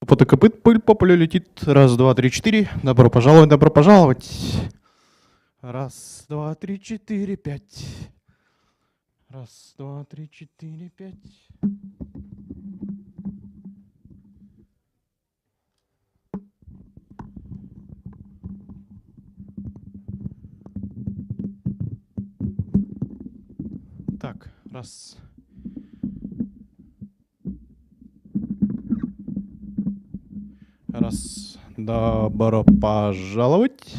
Потокопыт, пыль по полю летит. Раз, два, три, четыре. Добро пожаловать, добро пожаловать. Раз, два, три, четыре, пять. Раз, два, три, четыре, пять. Так, раз. Раз. Добро пожаловать.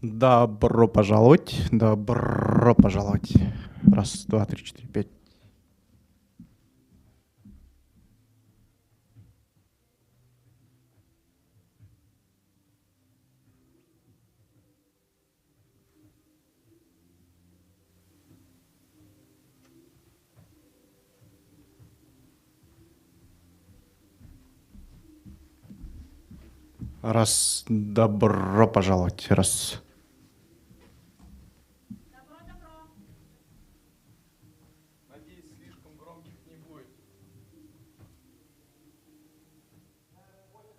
Добро пожаловать. Добро пожаловать. Раз, два, три, четыре, пять. Раз. Добро пожаловать. Раз. Надеюсь, слишком громких не будет.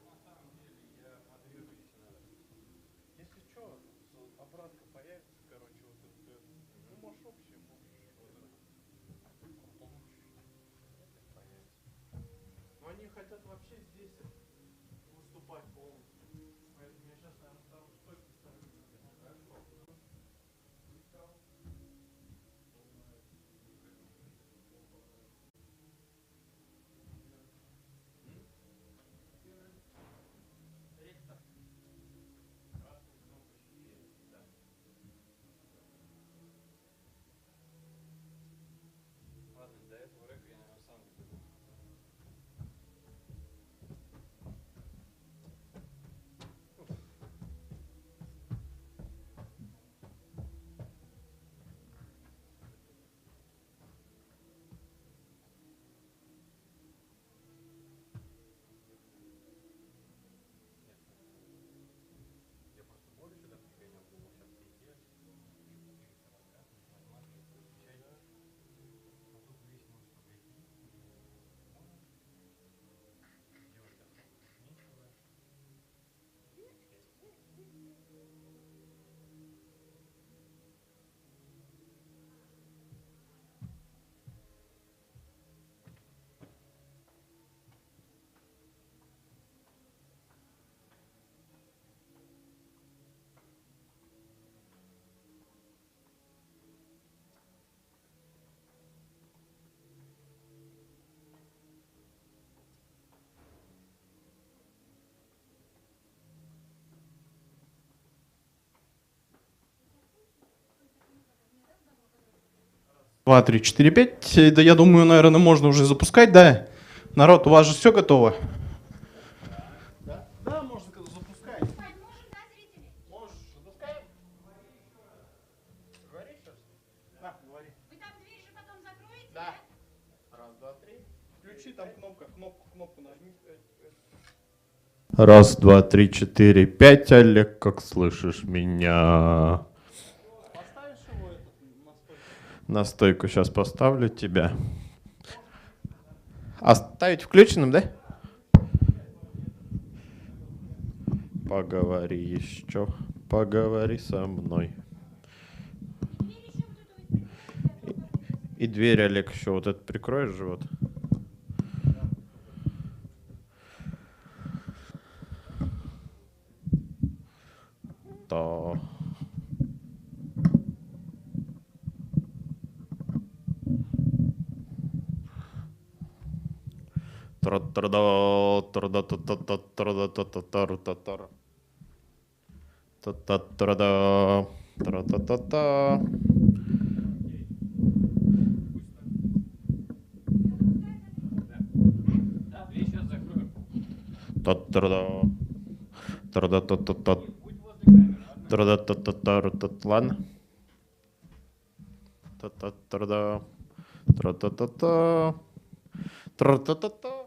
На самом деле, я подвижу, если надо. Если что, обратка появится, короче, вот это. Ну, можешь общее, можешь. Но они хотят вообще здесь выступать полностью. Поэтому я сейчас, наверное, вторую стойку ставлю. Хорошо. Ладно, до этого рэка я, наверное, сам забегу. Я просто более сюда пригонял, думал, сейчас пиздец. А тут весь мой спагетти. Делать особо нечего. Два, три, четыре, пять. Да я думаю, наверное, можно уже запускать, да? Народ, у вас же все готово? Да? Да, можно запускать. Можешь, запускаем? Говори сейчас. На, говори. Вы там дверь же потом закроете? Да. Раз, два, три. Включи там кнопку нажми. Раз, два, три, четыре, пять. Олег, как слышишь меня? Поставишь его этот на стойку? На стойку сейчас поставлю тебя. Оставить включенным, да? Поговори еще. Поговори со мной. И дверь, Олег, еще вот это прикроешь же вот. То. Да, дверь сейчас закрою. Будь возле камеры, ладно? Ладно. Тра-та-та-та. Тра-та-та-та.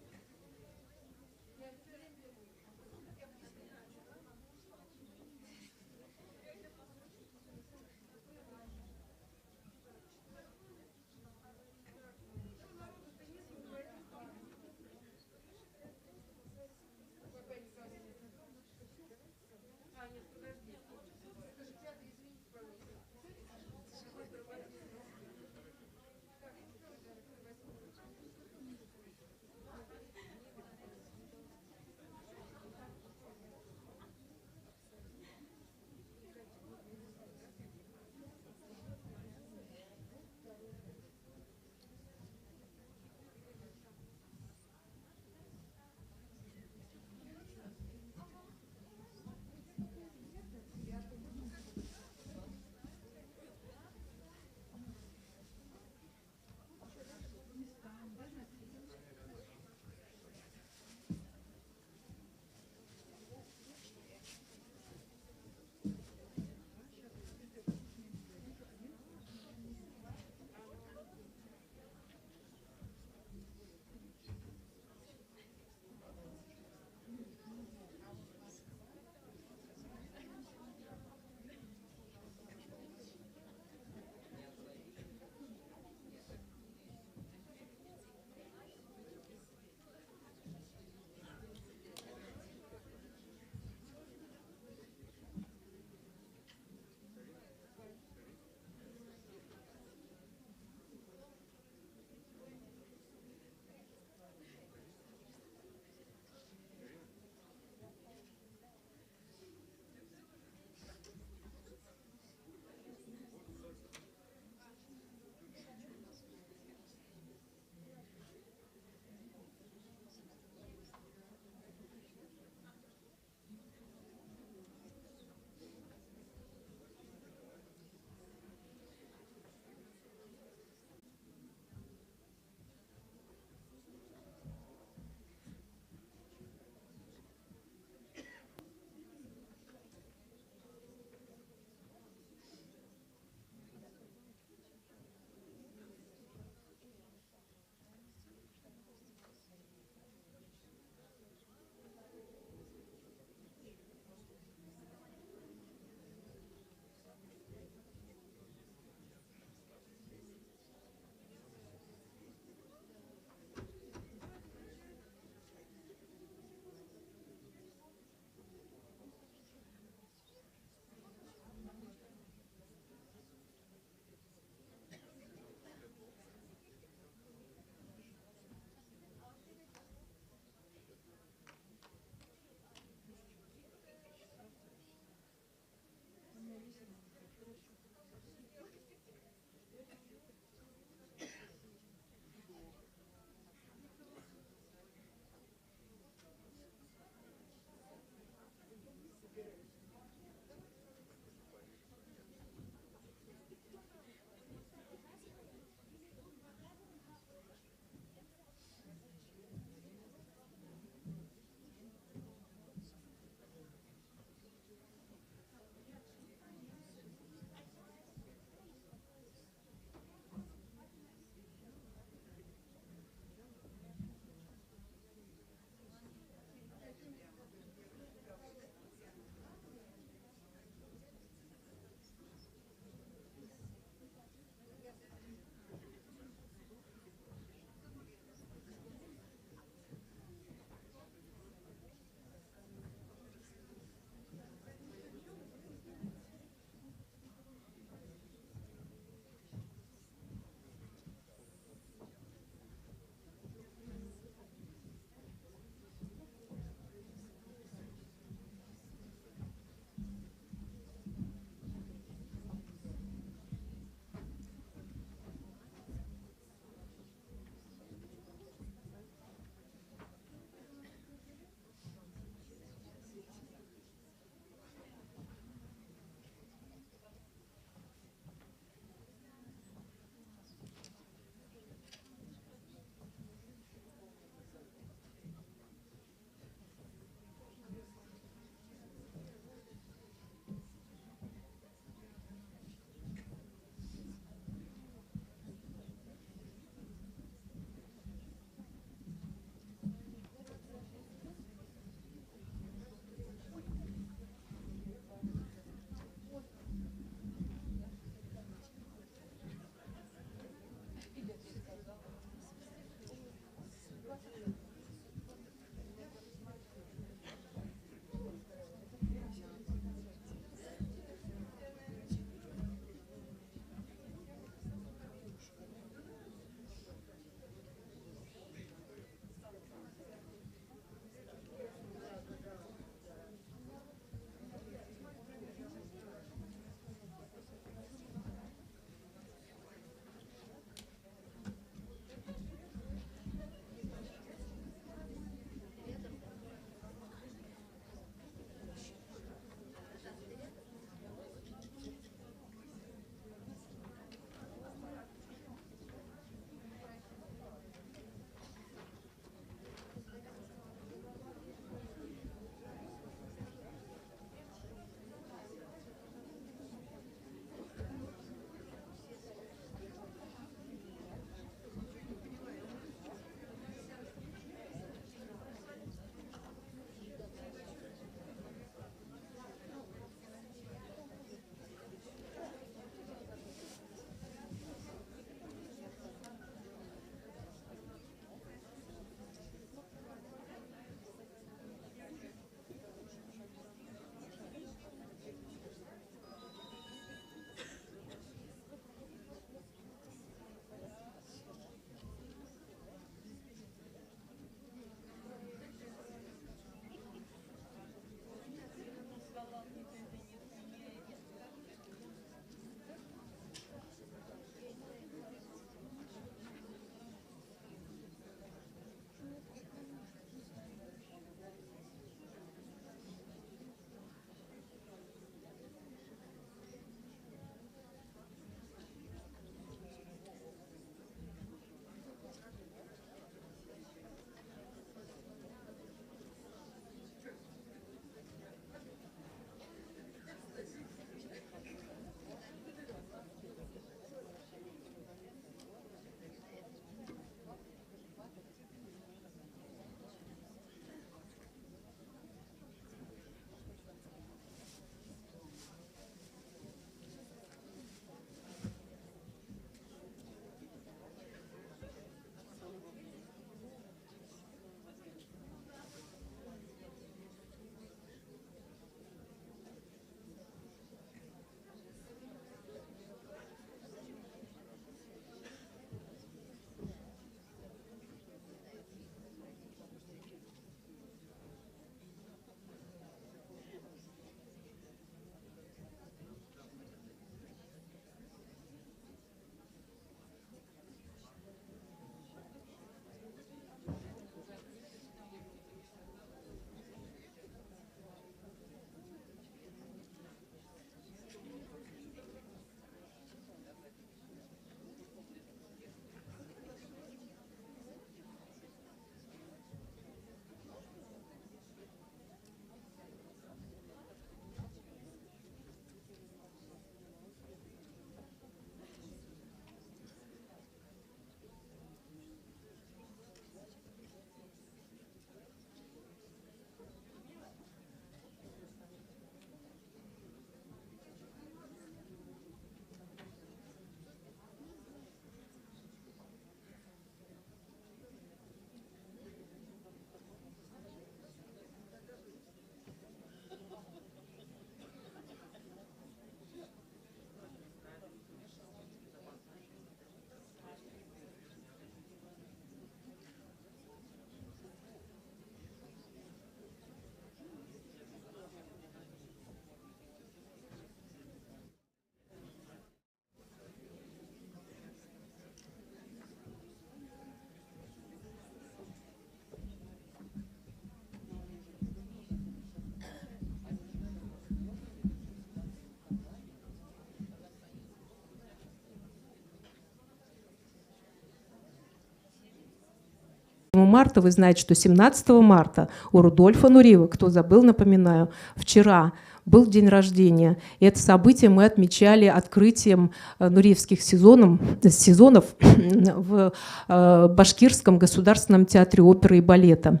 марта, вы знаете, что 17 марта у Рудольфа Нуриева, кто забыл, напоминаю, вчера был день рождения. И это событие мы отмечали открытием нуриевских сезонов в Башкирском государственном театре оперы и балета.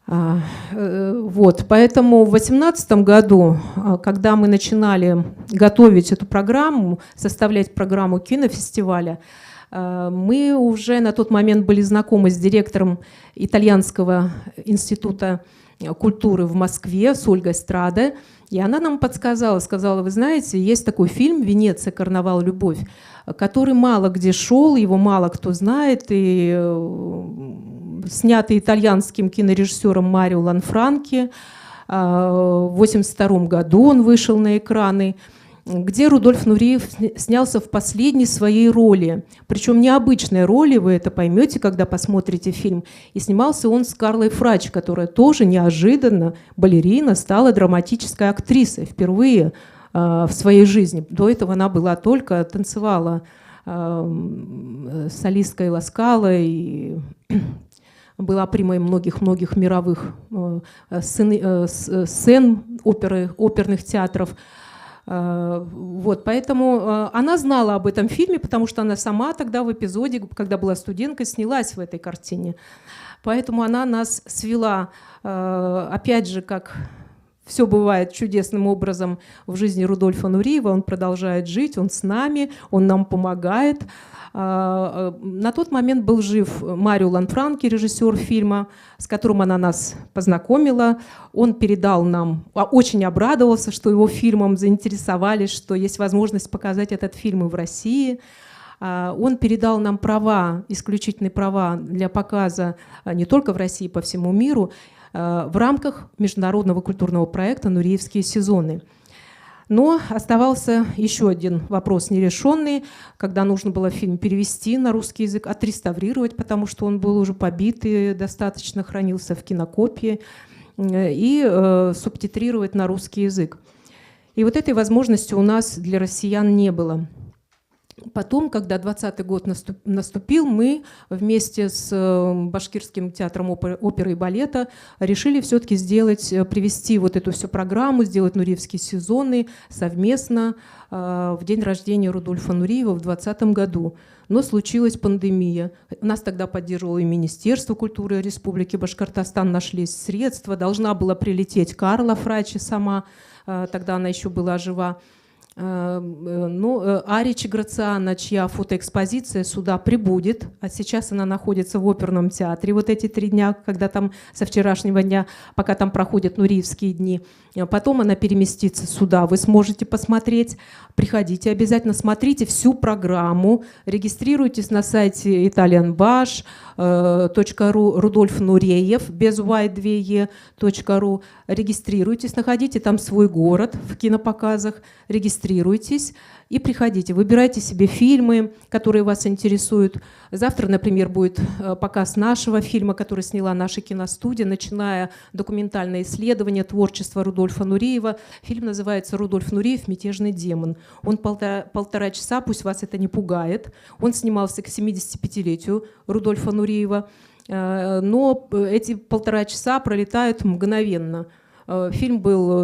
Вот, поэтому в 2018 году, когда мы начинали готовить эту программу, составлять программу кинофестиваля, мы уже на тот момент были знакомы с директором Итальянского института культуры в Москве, с Ольгой Страде, и она нам подсказала, сказала: вы знаете, есть такой фильм «Венеция. Карнавал. Любовь», который мало где шел, его мало кто знает, и снятый итальянским кинорежиссером Марио Ланфранки. В 1982 году он вышел на экраны, где Рудольф Нуриев снялся в последней своей роли. Причем необычной роли, вы это поймете, когда посмотрите фильм. И снимался он с Карлой Фрач, которая тоже неожиданно, балерина, стала драматической актрисой впервые в своей жизни. До этого она была только, танцевала солисткой Ласкала и была примой многих-многих мировых сцен оперных театров. Вот, поэтому она знала об этом фильме, потому что она сама тогда в эпизоде, когда была студенткой, снялась в этой картине. Поэтому она нас свела, опять же, как все бывает чудесным образом в жизни Рудольфа Нуриева. Он продолжает жить, он с нами, он нам помогает. На тот момент был жив Марио Ланфранки, режиссер фильма, с которым она нас познакомила. Он передал нам, очень обрадовался, что его фильмом заинтересовались, что есть возможность показать этот фильм и в России. Он передал нам права, исключительные права для показа не только в России, по всему миру, в рамках международного культурного проекта «Нуриевские сезоны». Но оставался еще один вопрос нерешенный, когда нужно было фильм перевести на русский язык, отреставрировать, потому что он был уже побит и достаточно хранился в кинокопии, и субтитрировать на русский язык. И вот этой возможности у нас для россиян не было. Потом, когда 2020 год наступил, мы вместе с Башкирским театром оперы и балета решили все-таки привести вот эту всю программу, сделать Нуриевские сезоны совместно в день рождения Рудольфа Нуриева в 2020 году. Но случилась пандемия. Нас тогда поддерживало и Министерство культуры Республики Башкортостан, нашлись средства. Должна была прилететь Карла Фрачи сама, тогда она еще была жива. Аричи Грациана, чья фотоэкспозиция сюда прибудет, а сейчас она находится в оперном театре вот эти 3 дня, когда там со вчерашнего дня, пока там проходят Нуриевские дни. Потом она переместится сюда, вы сможете посмотреть. Приходите, обязательно смотрите всю программу, регистрируйтесь на сайте italianbash.ru, Рудольф Нуреев, без y2e.ru, регистрируйтесь, находите там свой город в кинопоказах, регистрируйтесь и приходите, выбирайте себе фильмы, которые вас интересуют. Завтра, например, будет показ нашего фильма, который сняла наша киностудия, начиная документальное исследование творчества Рудольфа Нуриева. Фильм называется «Рудольф Нуриев. Мятежный демон». Он полтора часа, пусть вас это не пугает. Он снимался к 75-летию Рудольфа Нуриева, но эти 1,5 часа пролетают мгновенно. Фильм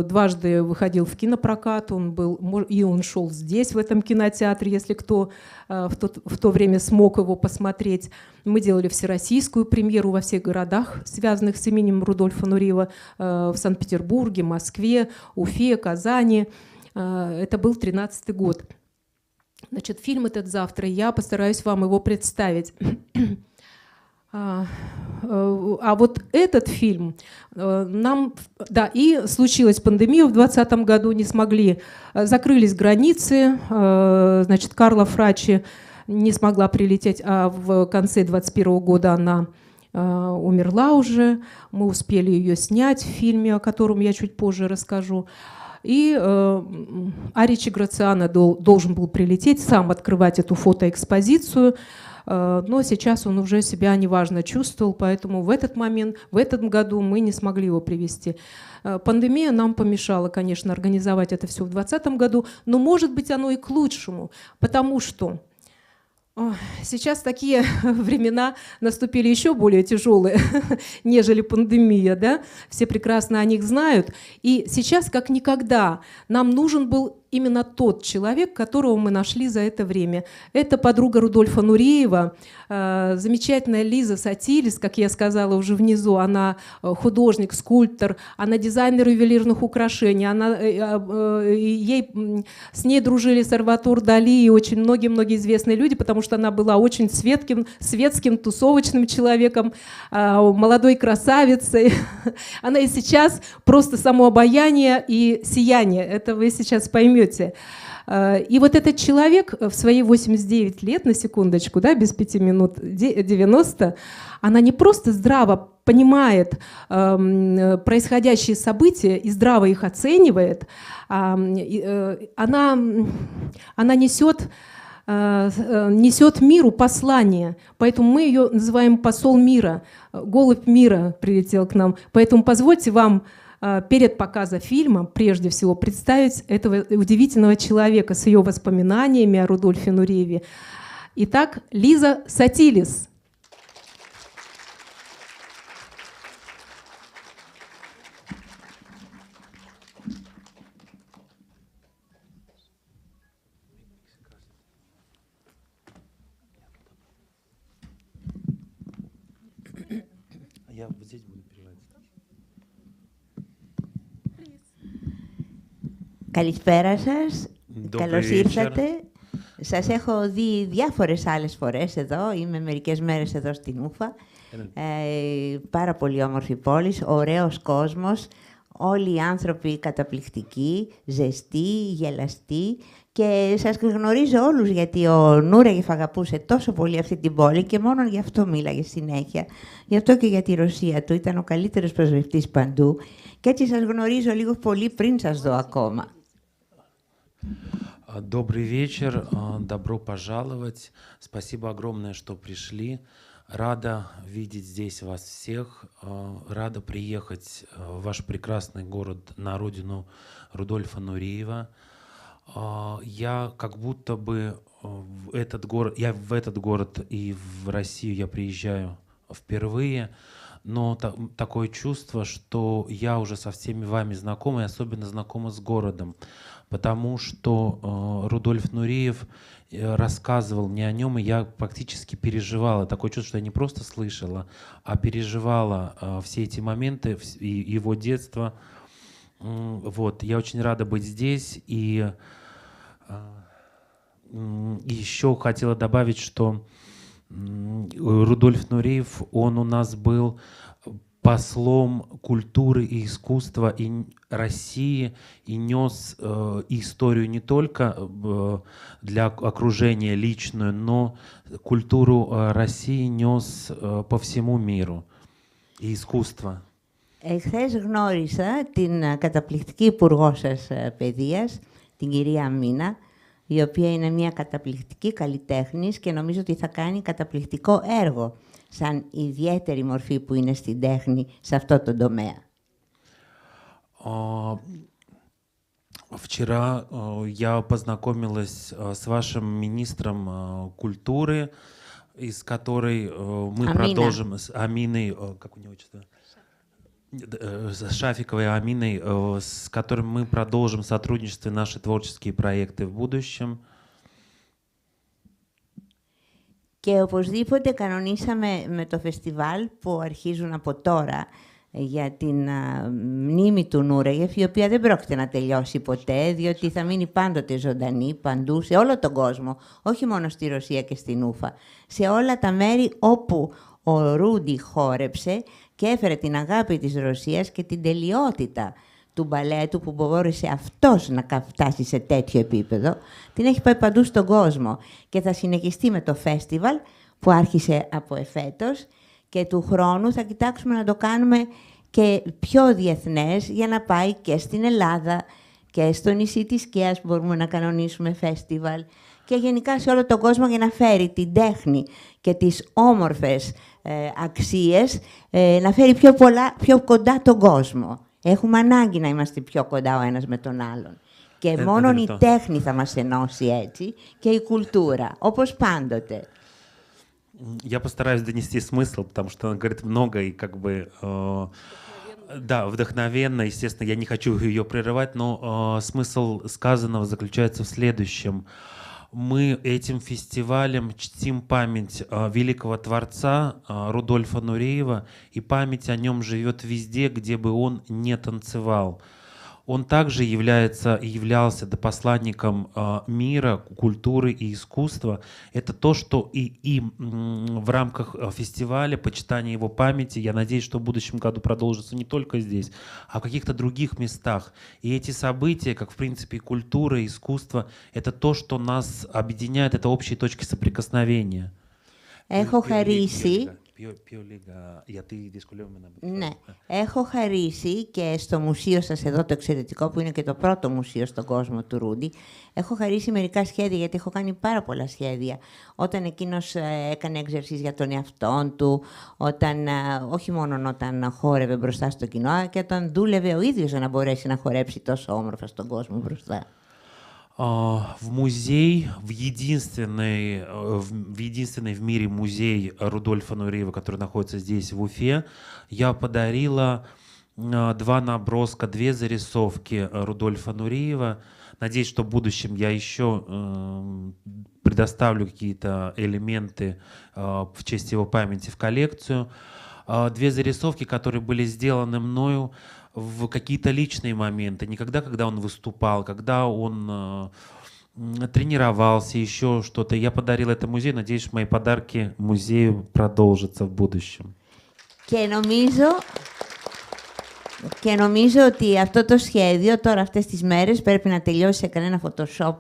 дважды выходил в кинопрокат, он шел здесь, в этом кинотеатре, если кто в то время смог его посмотреть. Мы делали всероссийскую премьеру во всех городах, связанных с именем Рудольфа Нуриева, в Санкт-Петербурге, Москве, Уфе, Казани. Это был 2013 год. Значит, фильм этот завтра, я постараюсь вам его представить. А вот этот фильм и случилась пандемия в 2020 году, не смогли, закрылись границы, значит, Карла Фрачи не смогла прилететь, а в конце 2021 года она умерла уже, мы успели ее снять в фильме, о котором я чуть позже расскажу. И Аричи Грациана должен был прилететь, сам открывать эту фотоэкспозицию, но сейчас он уже себя неважно чувствовал, поэтому в этом году мы не смогли его привезти. Пандемия нам помешала, конечно, организовать это все в 2020 году, но, может быть, оно и к лучшему, потому что Ой, сейчас такие времена наступили еще более тяжелые, нежели пандемия, да? Все прекрасно о них знают. И сейчас, как никогда, нам нужен был именно тот человек, которого мы нашли за это время. Это подруга Рудольфа Нуреева, замечательная Лиза Сатилис, как я сказала уже внизу. Она художник, скульптор, она дизайнер ювелирных украшений. С ней дружили Сальватор Дали и очень многие известные люди, потому что она была очень светским, тусовочным человеком, молодой красавицей. Она и сейчас просто само обаяние и сияние. Это вы сейчас поймете. И вот этот человек в свои 89 лет, на секундочку, да, без 5 минут 90, она не просто здраво понимает происходящие события и здраво их оценивает, она несет миру послание. Поэтому мы ее называем посол мира, голубь мира прилетел к нам. Поэтому позвольте вам перед показом фильма прежде всего представить этого удивительного человека с ее воспоминаниями о Рудольфе Нурееве. Итак, Лиза Сатилис. Я вот здесь буду переводить. Καλησπέρα σας, Добрый καλώς вечер. ήρθατε. Σας έχω δει διάφορες άλλες φορές εδώ, είμαι μερικές μέρες εδώ στην Ούφα. Πάρα πολύ όμορφη πόλη, ωραίος κόσμος, όλοι οι άνθρωποι καταπληκτικοί, ζεστοί, γελαστοί και σας γνωρίζω όλους γιατί ο Νούρεγεφ αγαπούσε τόσο πολύ αυτή την πόλη και μόνο γι' αυτό μίλαγε συνέχεια. Γι' αυτό και για τη Ρωσία του, ήταν ο καλύτερος πρεσβευτής παντού και έτσι σας γνωρίζω λίγο πολύ πριν σας δω ακόμα. Добрый вечер, добро пожаловать. Спасибо огромное, что пришли. Рада видеть здесь вас всех. Рада приехать в ваш прекрасный город, на родину Рудольфа Нуреева. Я как будто бы в этот город и в Россию я приезжаю впервые, но такое чувство, что я уже со всеми вами знакома, и особенно знакома с городом, потому что Рудольф Нуреев рассказывал мне о нем, и я практически переживала. Такое чувство, что я не просто слышала, а переживала все эти моменты и его детства. Вот. Я очень рада быть здесь, и еще хотела добавить, что Рудольф Нуреев, он у нас был послом культуры и искусства и России и нес историю не только для окружения личную, но культуру России нес по всему миру и искусство. Εχθές γνώρισα την καταπληκτική υπουργό σας παιδείας, την κυρία Μίνα, η οποία είναι μια καταπληκτική καλλιτέχνης και νομίζω ότι θα κάνει καταπληκτικό έργο σαν ιδιαίτερη μορφή που είναι στην τέχνη σε αυτό το τομέα. Вчера я познакомилась с вашим министром культуры, из которой мы продолжим с Аминой, как у него отчество? С Шафиковой Аминой, с которым мы продолжим сотрудничество и наши творческие проекты в будущем. Και οπωσδήποτε κανονίσαμε με το φεστιβάλ που αρχίζουν από τώρα για την μνήμη του Νούρεγεφ, η οποία δεν πρόκειται να τελειώσει ποτέ, διότι θα μείνει πάντοτε ζωντανή παντού, σε όλο τον κόσμο, όχι μόνο στη Ρωσία και στην Ούφα, σε όλα τα μέρη όπου ο Ρούντι χόρεψε και έφερε την αγάπη της Ρωσίας και την τελειότητα του μπαλέτου που μπόρεσε αυτός να φτάσει σε τέτοιο επίπεδο, την έχει πάει παντού στον κόσμο και θα συνεχιστεί με το φεστιβάλ που άρχισε από εφέτος και του χρόνου θα κοιτάξουμε να το κάνουμε και πιο διεθνές για να πάει και στην Ελλάδα και στο νησί της Σκιάς που μπορούμε να κανονίσουμε φεστιβάλ και γενικά σε όλο τον κόσμο για να φέρει την τέχνη και τις όμορφες αξίες να φέρει πιο κοντά τον κόσμο. Έχουμε ανάγκη να είμαστε πιο κοντά ο ένας με τον άλλον. Και μόνο η τέχνη θα μας ενώσει έτσι και η κουλτούρα, όπως πάντοτε. Я постараюсь донести смысл, потому что она говорит много и как бы... да, вдохновенно, естественно, я не хочу ее прерывать, но смысл сказанного заключается в следующем. Мы этим фестивалем чтим память великого творца Рудольфа Нуреева, и память о нем живет везде, где бы он не танцевал. Он также являлся посланником мира, культуры и искусства. Это то, что и в рамках фестиваля почитания его памяти, я надеюсь, что в будущем году продолжится не только здесь, а в каких-то других местах. И эти события, как в принципе и культура, и искусство, это то, что нас объединяет, это общие точки соприкосновения. Έχω χαρίσει. Ναι, έχω χαρίσει και στο μουσείο σας εδώ το εξαιρετικό που είναι και το πρώτο μουσείο στον κόσμο του Ρούντι, έχω χαρίσει μερικά σχέδια γιατί έχω κάνει πάρα πολλά σχέδια. Όταν εκείνος έκανε εξερσίς για τον εαυτό του, όχι μόνο όταν χόρευε μπροστά στο κοινό, και όταν δούλευε ο ίδιος για να μπορέσει να χορέψει τόσο όμορφα στον κόσμο μπροστά. В музей, в единственный в мире музей Рудольфа Нуреева, который находится здесь, в Уфе, я подарила 2 наброска, 2 зарисовки Рудольфа Нуреева. Надеюсь, что в будущем я еще предоставлю какие-то элементы в честь его памяти в коллекцию. 2 зарисовки, которые были сделаны мною в какие-то личные моменты, не когда он выступал, когда он тренировался, еще что-то. Я подарил это музею, надеюсь, что мои подарки музею продолжатся в будущем. Και νομίζω ότι αυτό το σχέδιο τώρα αυτές τις μέρες πρέπει να τελειώσει σε κανένα Photoshop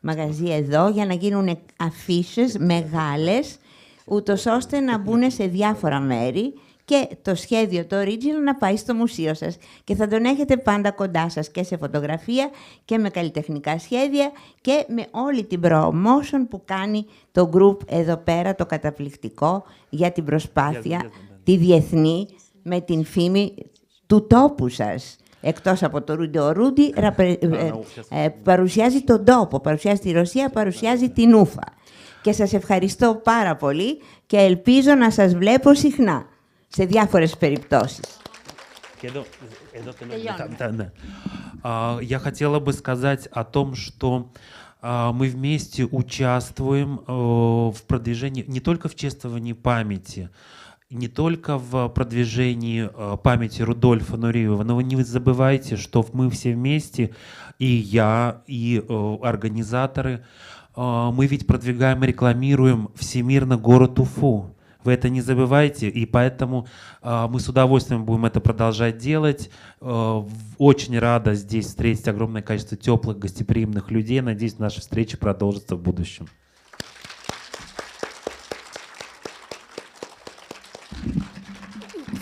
μαγαζί εδώ για να γίνουν αφίσες μεγάλες, ούτως ώστε να μπουν σε διάφορα μέρη και το σχέδιο, το original, να πάει στο μουσείο σας. Και θα τον έχετε πάντα κοντά σας και σε φωτογραφία και με καλλιτεχνικά σχέδια και με όλη την promotion που κάνει το group εδώ πέρα, το καταπληκτικό, για την προσπάθεια, τη διεθνή, με την φήμη του τόπου σας. Εκτός από το Ρούντι, ο Ρούντι παρουσιάζει τον τόπο, παρουσιάζει τη Ρωσία, παρουσιάζει την Ούφα. Και σας ευχαριστώ πάρα πολύ και ελπίζω να σας βλέπω συχνά. Σε διάφορες περιπτώσεις. Я хотела бы сказать о том, что мы вместе участвуем в продвижении, не только в чествовании памяти, не только в продвижении памяти Рудольфа Нуреева, но вы не забывайте, что мы все вместе, и я, и организаторы, мы ведь продвигаем и рекламируем всемирно город Уфу. Вы это не забывайте, и поэтому мы с удовольствием будем это продолжать делать. Очень рада здесь встретить огромное количество теплых, гостеприимных людей. Надеюсь, наши встречи продолжатся в будущем.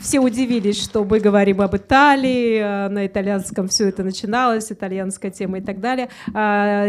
Все удивились, что мы говорим об Италии, на итальянском все это начиналось, итальянская тема и так далее.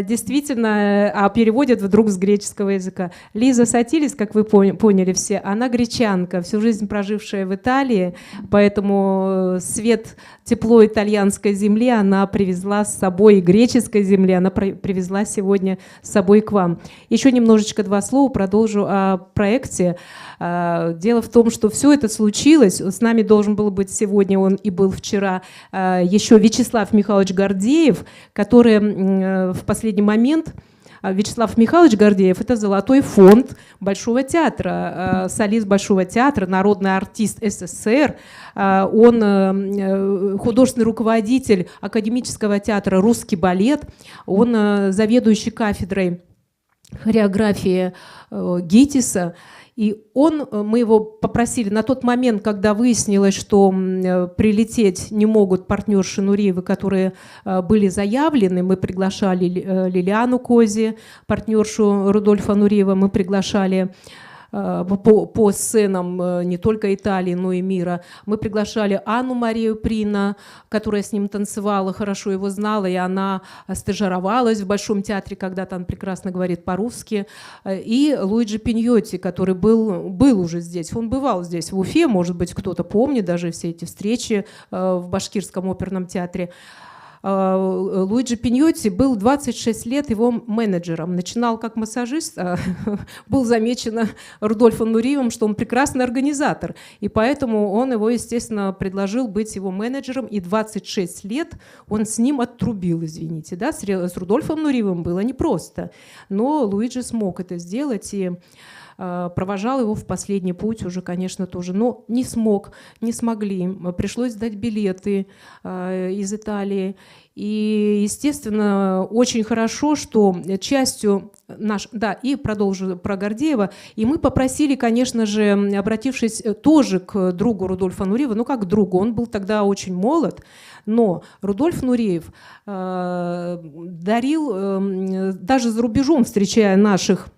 Действительно, переводят вдруг с греческого языка. Лиза Сатилис, как вы поняли все, она гречанка, всю жизнь прожившая в Италии, поэтому свет, тепло итальянской земли она привезла с собой, и греческой земли она привезла сегодня с собой к вам. Еще немножечко 2 слова продолжу о проекте. Дело в том, что все это случилось. С нами должен был быть сегодня, он и был вчера, еще Вячеслав Михайлович Гордеев, который в последний момент... Вячеслав Михайлович Гордеев — это золотой фонд Большого театра, солист Большого театра, народный артист СССР. Он художественный руководитель академического театра «Русский балет». Он заведующий кафедрой хореографии ГИТИСа. И мы его попросили на тот момент, когда выяснилось, что прилететь не могут партнерши Нуреевы, которые были заявлены. Мы приглашали Лилиану Кози, партнершу Рудольфа Нуреева, мы приглашали по сценам не только Италии, но и мира. Мы приглашали Анну Марию Прина, которая с ним танцевала, хорошо его знала, и она стажировалась в Большом театре, когда-то он прекрасно говорит по-русски, и Луиджи Пиньотти, который был уже здесь. Он бывал здесь, в Уфе, может быть, кто-то помнит даже все эти встречи в Башкирском оперном театре. Луиджи Пиньотти был 26 лет его менеджером. Начинал как массажист, был замечен Рудольфом Нуриевым, что он прекрасный организатор. И поэтому он его, естественно, предложил быть его менеджером. И 26 лет он с ним оттрубил, извините. Да? С Рудольфом Нуриевым было непросто. Но Луиджи смог это сделать и провожал его в последний путь уже, конечно, тоже. Но не смогли. Пришлось сдать билеты из Италии. И, естественно, очень хорошо, что частью и продолжу про Гордеева. И мы попросили, конечно же, обратившись тоже к другу Рудольфа Нуриева, ну как к другу, он был тогда очень молод, но Рудольф Нуриев дарил, даже за рубежом встречая наших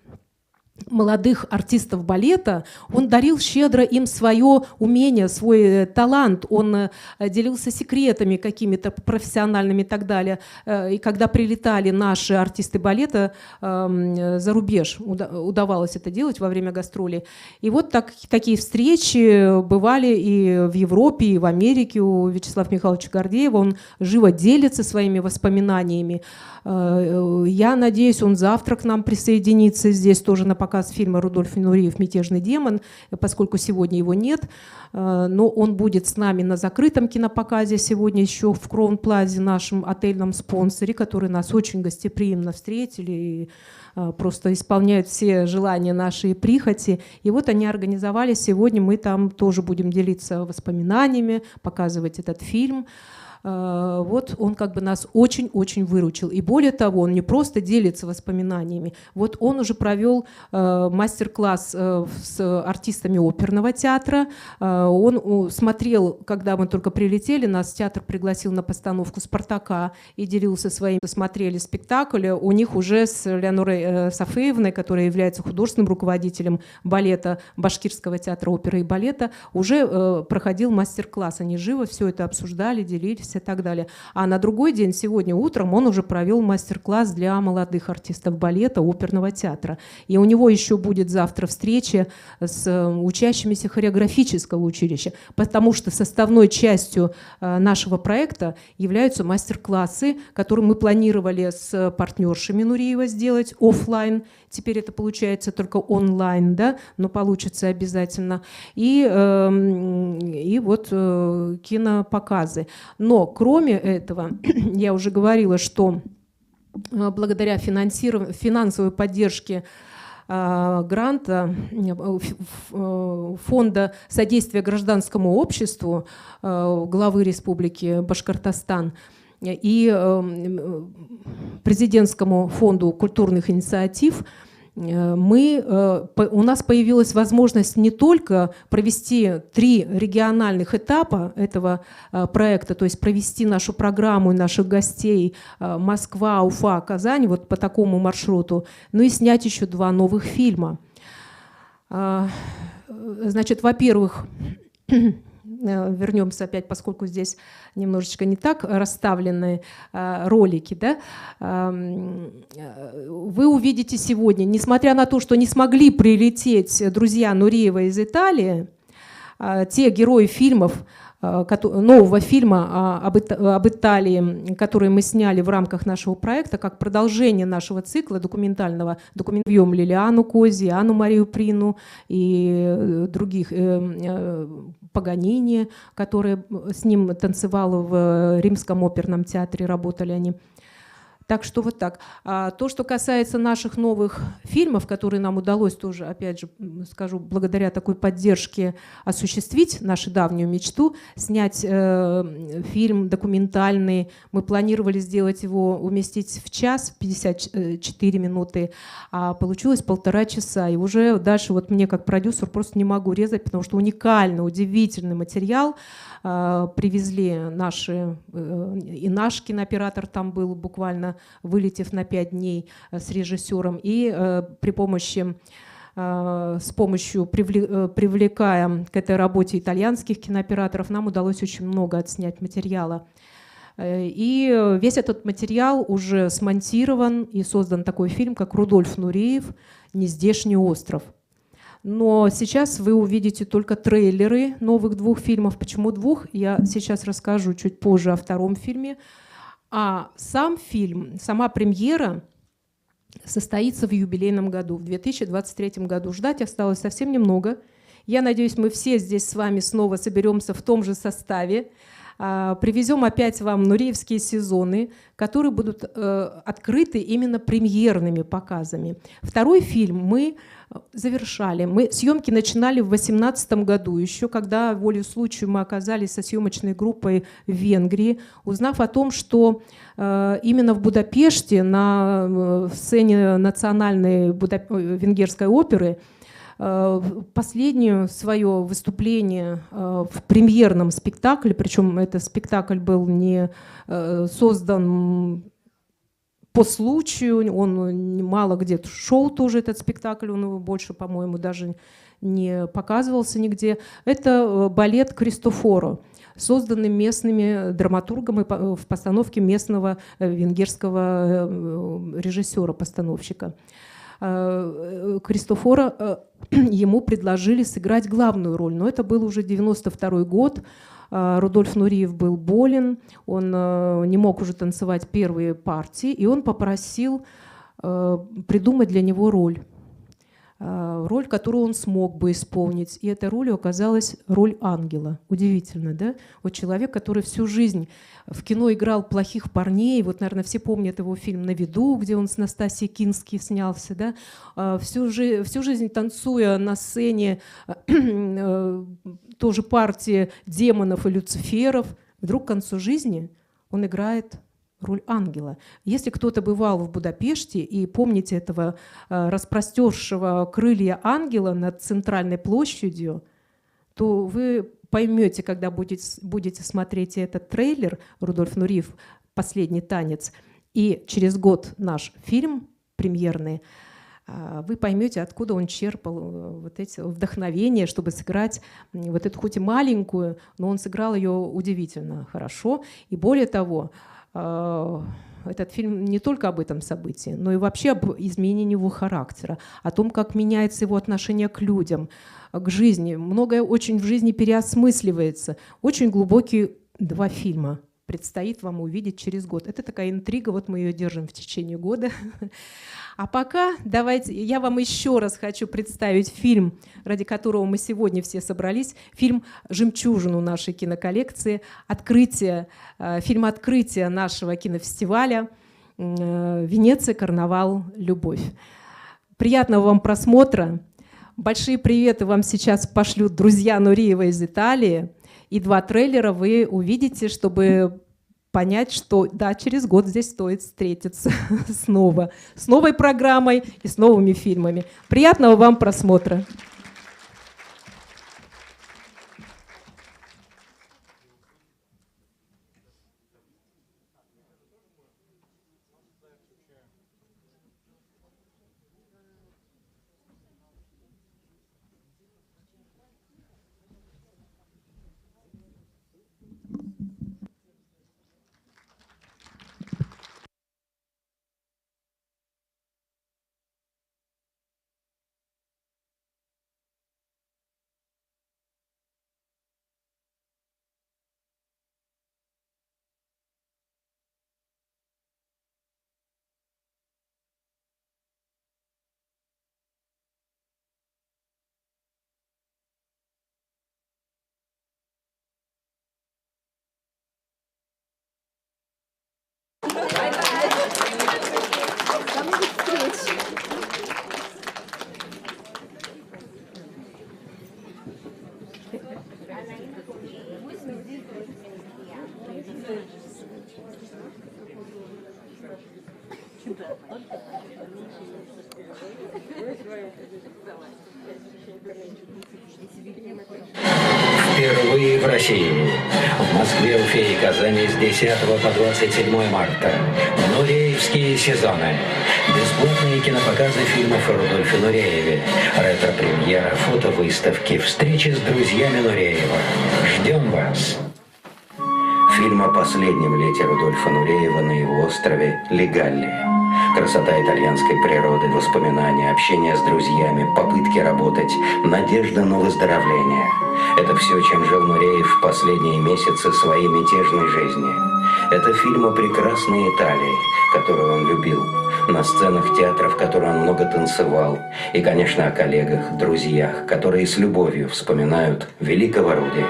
молодых артистов балета, он дарил щедро им свое умение, свой талант, он делился секретами какими-то профессиональными и так далее. И когда прилетали наши артисты балета за рубеж, удавалось это делать во время гастролей. И вот такие встречи бывали и в Европе, и в Америке у Вячеслава Михайловича Гордеева. Он живо делится своими воспоминаниями. Я надеюсь, он завтра к нам присоединится здесь тоже на показ фильма «Рудольф Нуриев. Мятежный демон», поскольку сегодня его нет. Но он будет с нами на закрытом кинопоказе сегодня еще в Кроун-Плазе, нашем отельном спонсоре, который нас очень гостеприимно встретили и просто исполняют все желания наши и прихоти. И вот они организовали сегодня, мы там тоже будем делиться воспоминаниями, показывать этот фильм. Вот он как бы нас очень-очень выручил. И более того, он не просто делится воспоминаниями. Вот он уже провел мастер-класс с артистами оперного театра. Он смотрел, когда мы только прилетели, нас театр пригласил на постановку «Спартака» и делился своим. Смотрели спектакль. У них уже с Леонорой Сафеевной, которая является художественным руководителем балета Башкирского театра оперы и балета, уже проходил мастер-класс. Они живо все это обсуждали, делились и так далее. А на другой день, сегодня утром, он уже провел мастер-класс для молодых артистов балета, оперного театра. И у него еще будет завтра встреча с учащимися хореографического училища, потому что составной частью нашего проекта являются мастер-классы, которые мы планировали с партнершами Нуриева сделать офлайн. Теперь это получается только онлайн, да, но получится обязательно. И вот кинопоказы. Но кроме этого, я уже говорила, что благодаря финансовой поддержке гранта Фонда содействия гражданскому обществу главы Республики Башкортостан и президентскому фонду культурных инициатив, у нас появилась возможность не только провести 3 региональных этапа этого проекта, то есть провести нашу программу и наших гостей Москва, Уфа, Казань вот по такому маршруту, но и снять еще 2 новых фильма. Значит, во-первых, вернемся опять, поскольку здесь немножечко не так расставлены ролики, да? Вы увидите сегодня, несмотря на то, что не смогли прилететь друзья Нуриева из Италии, те герои фильмов, нового фильма об Италии, который мы сняли в рамках нашего проекта, как продолжение нашего цикла документального. Документируем Лилиану Кози, Анну Марию Прину и других, Паганини, который с ним танцевал в Римском оперном театре, работали они. Так что вот так. То, что касается наших новых фильмов, которые нам удалось тоже, опять же, скажу, благодаря такой поддержке осуществить нашу давнюю мечту, снять фильм документальный. Мы планировали сделать его, уместить в час, 54 минуты, а получилось 1,5 часа. И уже дальше вот мне как продюсер просто не могу резать, потому что уникальный, удивительный материал привезли наши, и наш кинооператор там был буквально, вылетев на 5 дней с режиссером, и с помощью привлекая к этой работе итальянских кинооператоров, нам удалось очень много отснять материала. И весь этот материал уже смонтирован и создан такой фильм, как «Рудольф Нуриев. Нездешний остров». Но сейчас вы увидите только трейлеры новых 2 фильмов. Почему 2? Я сейчас расскажу чуть позже о 2-м фильме. А сам фильм, сама премьера состоится в юбилейном году, в 2023 году. Ждать осталось совсем немного. Я надеюсь, мы все здесь с вами снова соберемся в том же составе. Привезем опять вам нуреевские сезоны, которые будут открыты именно премьерными показами. Второй фильм мы завершали. Мы съемки начинали в 2018 году, еще когда волею случая мы оказались со съемочной группой в Венгрии, узнав о том, что именно в Будапеште на сцене национальной венгерской оперы последнее свое выступление в премьерном спектакле, причем этот спектакль был не создан по случаю, он мало где шел тоже этот спектакль, он больше, по-моему, даже не показывался нигде. Это балет «Кристофоро», созданный местными драматургами в постановке местного венгерского режиссера-постановщика. Кристофоро, ему предложили сыграть главную роль, но это был уже 92-й год. Рудольф Нуриев был болен, он не мог уже танцевать первые партии, и он попросил придумать для него роль, которую он смог бы исполнить. И этой ролью оказалась роль ангела. Удивительно, да? Вот человек, который всю жизнь в кино играл плохих парней, вот, наверное, все помнят его фильм «На виду», где он с Настасьей Кински снялся, да? Всю жизнь танцуя на сцене тоже партии демонов и люциферов, вдруг к концу жизни он играет роль ангела. Если кто-то бывал в Будапеште и помните этого распростершего крылья ангела над центральной площадью, то вы поймете, когда будете смотреть этот трейлер «Рудольф Нуриев. Последний танец» и через год наш фильм премьерный, вы поймете, откуда он черпал вот эти вдохновения, чтобы сыграть вот эту хоть и маленькую, но он сыграл ее удивительно хорошо. И более того, этот фильм не только об этом событии, но и вообще об изменении его характера, о том, как меняется его отношение к людям, к жизни. Многое очень в жизни переосмысливается. Очень глубокие 2 фильма предстоит вам увидеть через год. Это такая интрига, вот мы ее держим в течение года. А пока давайте, я вам еще раз хочу представить фильм, ради которого мы сегодня все собрались, фильм «Жемчужину» нашей киноколлекции, фильм открытия нашего кинофестиваля «Венеция. Карнавал. Любовь». Приятного вам просмотра. Большие приветы вам сейчас пошлют друзья Нуриева из Италии. И 2 трейлера вы увидите, чтобы понять, что да, через год здесь стоит встретиться снова, с новой программой и с новыми фильмами. Приятного вам просмотра! Впервые в России. В Москве, Уфе и Казани с 10 по 27 марта. Нуреевские сезоны. Бесплатные кинопоказы фильмов о Рудольфе Нурееве. Ретро-премьера, фотовыставки, встречи с друзьями Нуреева. Ждем вас. Фильм о последнем лете Рудольфа Нуреева на его острове Легалли. Красота итальянской природы, воспоминания, общение с друзьями, попытки работать, надежда на выздоровление. Это все, чем жил Нуреев в последние месяцы своей мятежной жизни. Это фильм о прекрасной Италии, которую он любил, на сценах театров, в которых он много танцевал, и, конечно, о коллегах, друзьях, которые с любовью вспоминают великого Руди.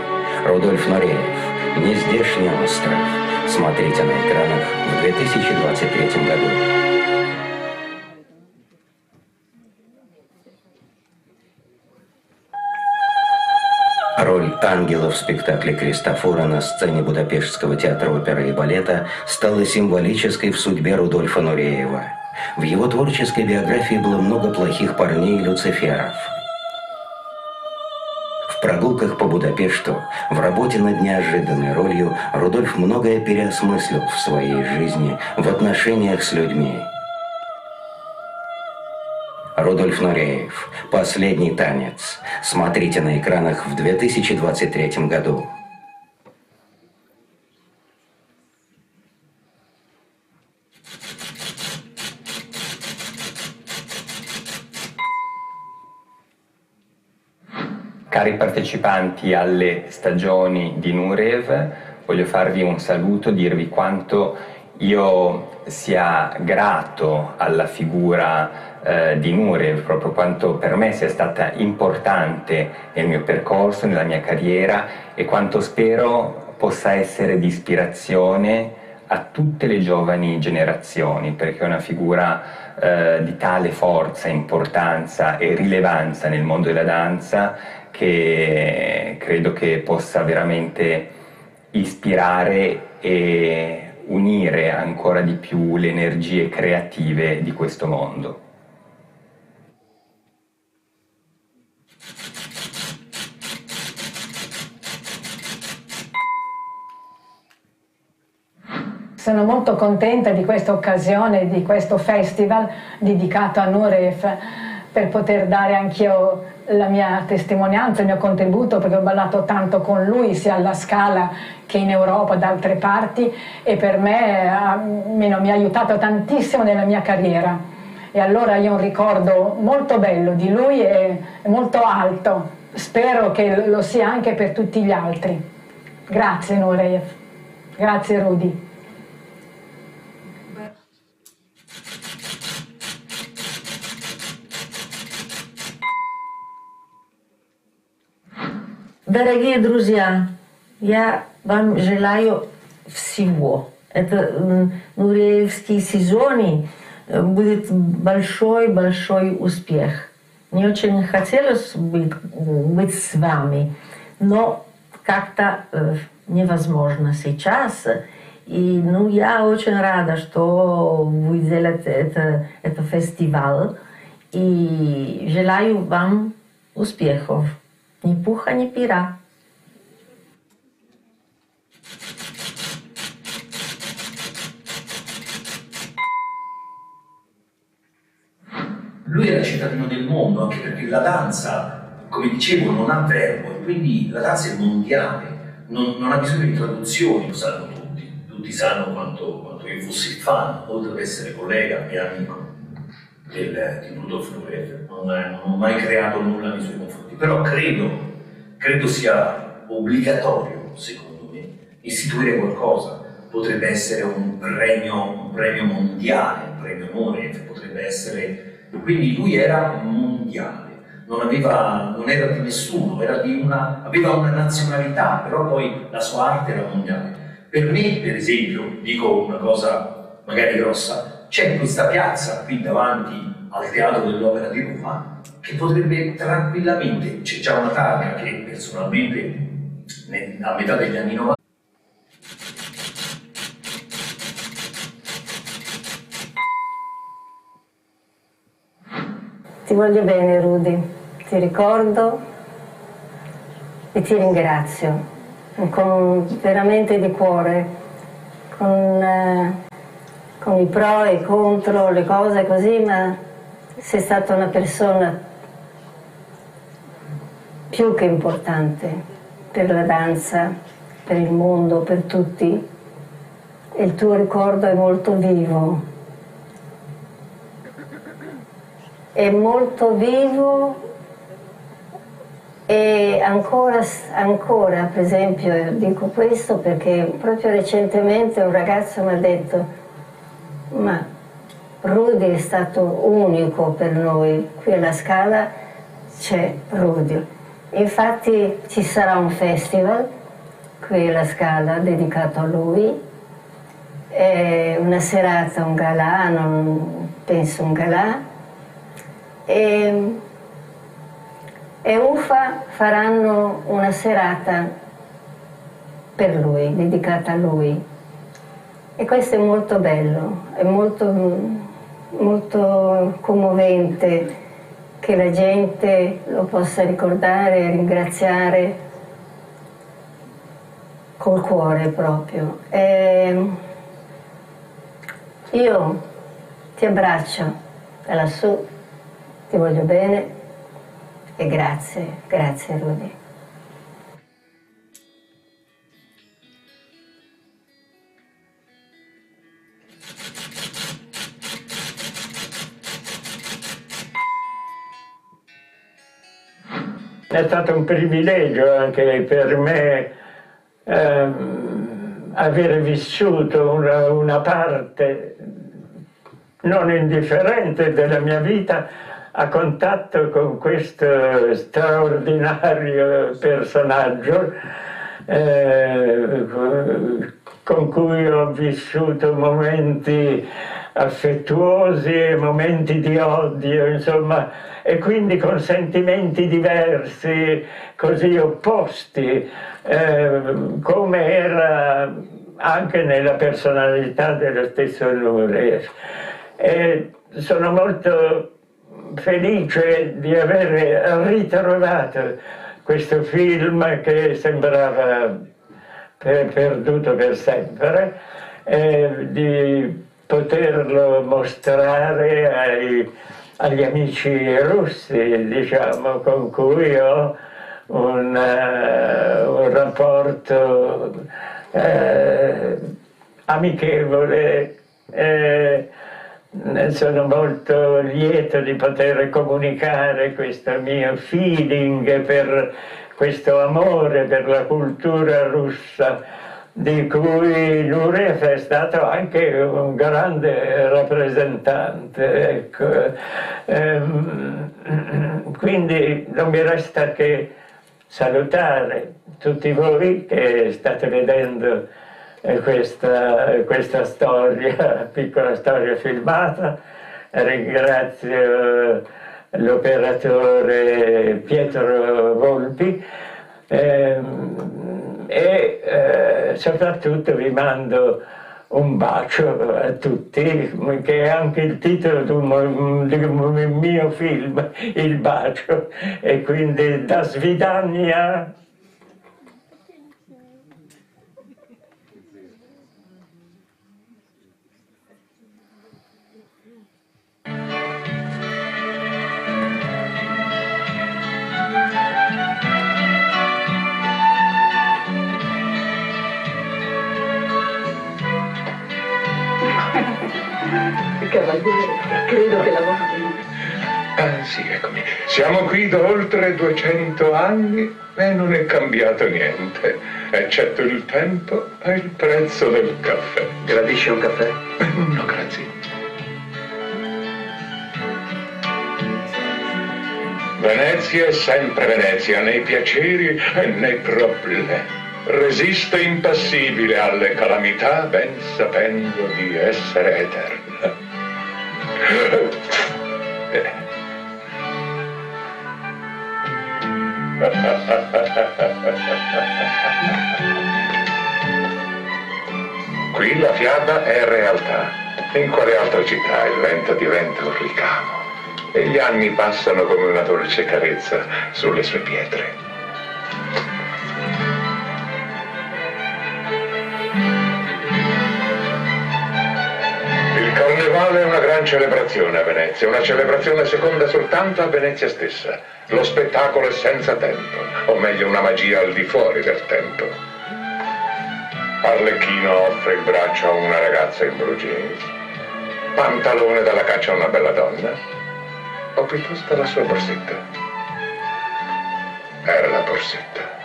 Рудольф Нуреев, «Нездешний остров». Смотрите на экранах в 2023 году. Роль ангела в спектакле Кристофора на сцене Будапештского театра оперы и балета стала символической в судьбе Рудольфа Нуреева. В его творческой биографии было много плохих парней и люциферов. В прогулках по Будапешту, в работе над неожиданной ролью, Рудольф многое переосмыслил в своей жизни, в отношениях с людьми. Рудольф Нуреев. «Последний танец». Смотрите на экранах в 2023 году. Cari partecipanti alle stagioni di Nureyev, voglio farvi un saluto, dirvi quanto io sia grato alla figura di Nureyev, proprio quanto per me sia stata importante nel mio percorso, nella mia carriera, e quanto spero possa essere di ispirazione a tutte le giovani generazioni, perché è una figura di tale forza, importanza e rilevanza nel mondo della danza che credo che possa veramente ispirare e unire ancora di più le energie creative di questo mondo. Sono molto contenta di questa occasione, di questo festival dedicato a Nureyev, per poter dare anch'io la mia testimonianza, il mio contributo, perché ho ballato tanto con lui sia alla Scala che in Europa, da altre parti, e per me mi ha aiutato tantissimo nella mia carriera. E allora io ho un ricordo molto bello di lui e molto alto, spero che lo sia anche per tutti gli altri. Grazie Nureyev, grazie Rudy. Дорогие друзья, я вам желаю всего. Это Нуреевские сезоны будет большой-большой успех. Мне очень хотелось быть с вами, но как-то невозможно сейчас. И я очень рада, что вы делаете это фестиваль. И желаю вам успехов. Ни пуха, ни пера. Lui era cittadino del mondo, anche perché la danza, come dicevo, non ha verbo, e quindi la danza è mondiale, non ha bisogno di traduzioni, lo sanno tutti sanno quanto io fossi fan, oltre ad essere collega e amico di Rudolf Nureyev. Non ho mai creato nulla nei suoi confronti, però credo sia obbligatorio, secondo me, istituire qualcosa. Potrebbe essere un premio mondiale, un premio Nureyev, potrebbe essere... Quindi lui era mondiale, non era di nessuno, aveva una nazionalità, però poi la sua arte era mondiale. Per me, per esempio, dico una cosa magari grossa, c'è questa piazza qui davanti al Teatro dell'Opera di Roma che potrebbe tranquillamente, c'è già una targa che personalmente a metà degli anni 90 Ti voglio bene Rudy, ti ricordo e ti ringrazio veramente di cuore, con i pro e i contro, le cose così, ma sei stata una persona più che importante per la danza, per il mondo, per tutti, e il tuo ricordo è molto vivo. è molto vivo e ancora, per esempio, dico questo perché proprio recentemente un ragazzo mi ha detto: ma Rudy è stato unico per noi, qui alla Scala c'è Rudy. Infatti ci sarà un festival qui alla Scala dedicato a lui, è una serata, un galà, penso un galà, e UFA faranno una serata per lui, dedicata a lui. E questo è molto bello, è molto commovente che la gente lo possa ricordare e ringraziare col cuore proprio. Io ti abbraccio da lassù, ti voglio bene e grazie Rudy. È stato un privilegio anche per me avere vissuto una parte non indifferente della mia vita a contatto con questo straordinario personaggio con cui ho vissuto momenti affettuosi e momenti di odio, insomma, e quindi con sentimenti diversi, così opposti, come era anche nella personalità dello stesso Nureyev. E sono molto felice di aver ritrovato questo film che sembrava perduto per sempre, di poterlo mostrare agli amici russi, diciamo, con cui ho un rapporto amichevole. Sono molto lieto di poter comunicare questo mio feeling per questo amore per la cultura russa, di cui Nureyev è stato anche un grande rappresentante. Ecco. Quindi non mi resta che salutare tutti voi che state vedendo questa storia, piccola storia filmata. Ringrazio l'operatore Pietro Volpi e soprattutto vi mando un bacio a tutti, che è anche il titolo di un mio film, Il bacio, e quindi da svidania. Cavaliere, credo che la vostra... Ah sì, eccomi. Siamo qui da oltre 200 anni e non è cambiato niente, eccetto il tempo e il prezzo del caffè. Gradisce un caffè? No, grazie. Venezia è sempre Venezia, nei piaceri e nei problemi. Resiste impassibile alle calamità, ben sapendo di essere eterna. Qui la fiaba è realtà. In quale altra città il vento diventa un ricamo e gli anni passano come una dolce carezza sulle sue pietre. Il carnevale è una gran celebrazione a Venezia, una celebrazione seconda soltanto a Venezia stessa. Lo spettacolo è senza tempo, o meglio una magia al di fuori del tempo. Arlecchino offre il braccio a una ragazza in blue jeans, Pantalone dalla caccia a una bella donna, o piuttosto la sua borsetta? Era la borsetta.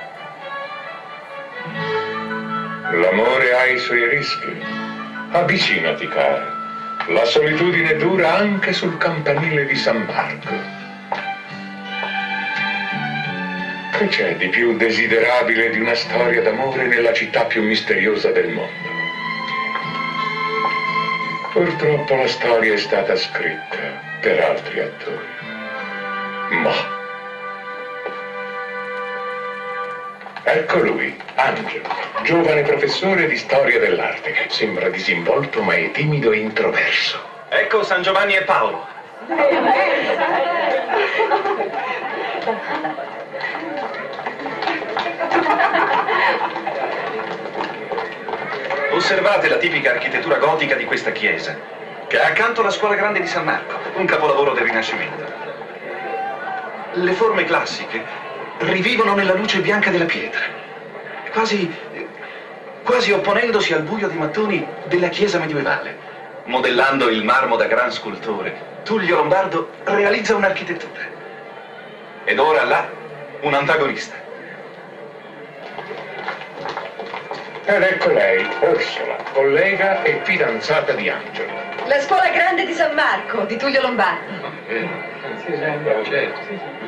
L'amore ha i suoi rischi. Avvicinati, cara. La solitudine dura anche sul campanile di San Marco. Che c'è di più desiderabile di una storia d'amore nella città più misteriosa del mondo? Purtroppo la storia è stata scritta per altri attori. Ma ecco lui, Angelo, giovane professore di storia dell'arte. Sembra disinvolto ma è timido e introverso. Ecco San Giovanni e Paolo. Osservate la tipica architettura gotica di questa chiesa, che ha accanto la scuola grande di San Marco, un capolavoro del Rinascimento. Le forme classiche rivivono nella luce bianca della pietra, quasi opponendosi al buio di mattoni della chiesa medievale. Modellando il marmo da gran scultore, Tullio Lombardo realizza un'architettura. Ed ora là, un antagonista. Ed ecco lei, Orsola, collega e fidanzata di Angelo. La scuola grande di San Marco, di Tullio Lombardi.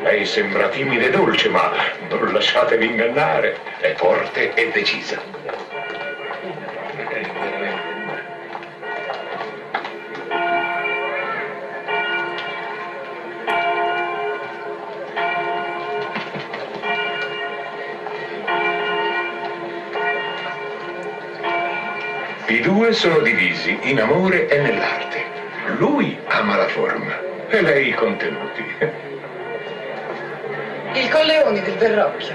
Lei sembra timida e dolce, ma non lasciatevi ingannare, è forte e decisa. I due sono divisi in amore e nell'arte. Lui ama la forma e lei i contenuti. Il Colleoni del Verrocchio.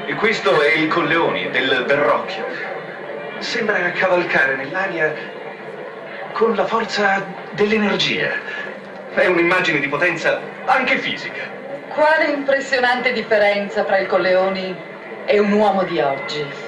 E questo è il Colleoni del Verrocchio. Sembra cavalcare nell'aria con la forza dell'energia. È un'immagine di potenza anche fisica. Quale impressionante differenza fra il Colleoni e un uomo di oggi.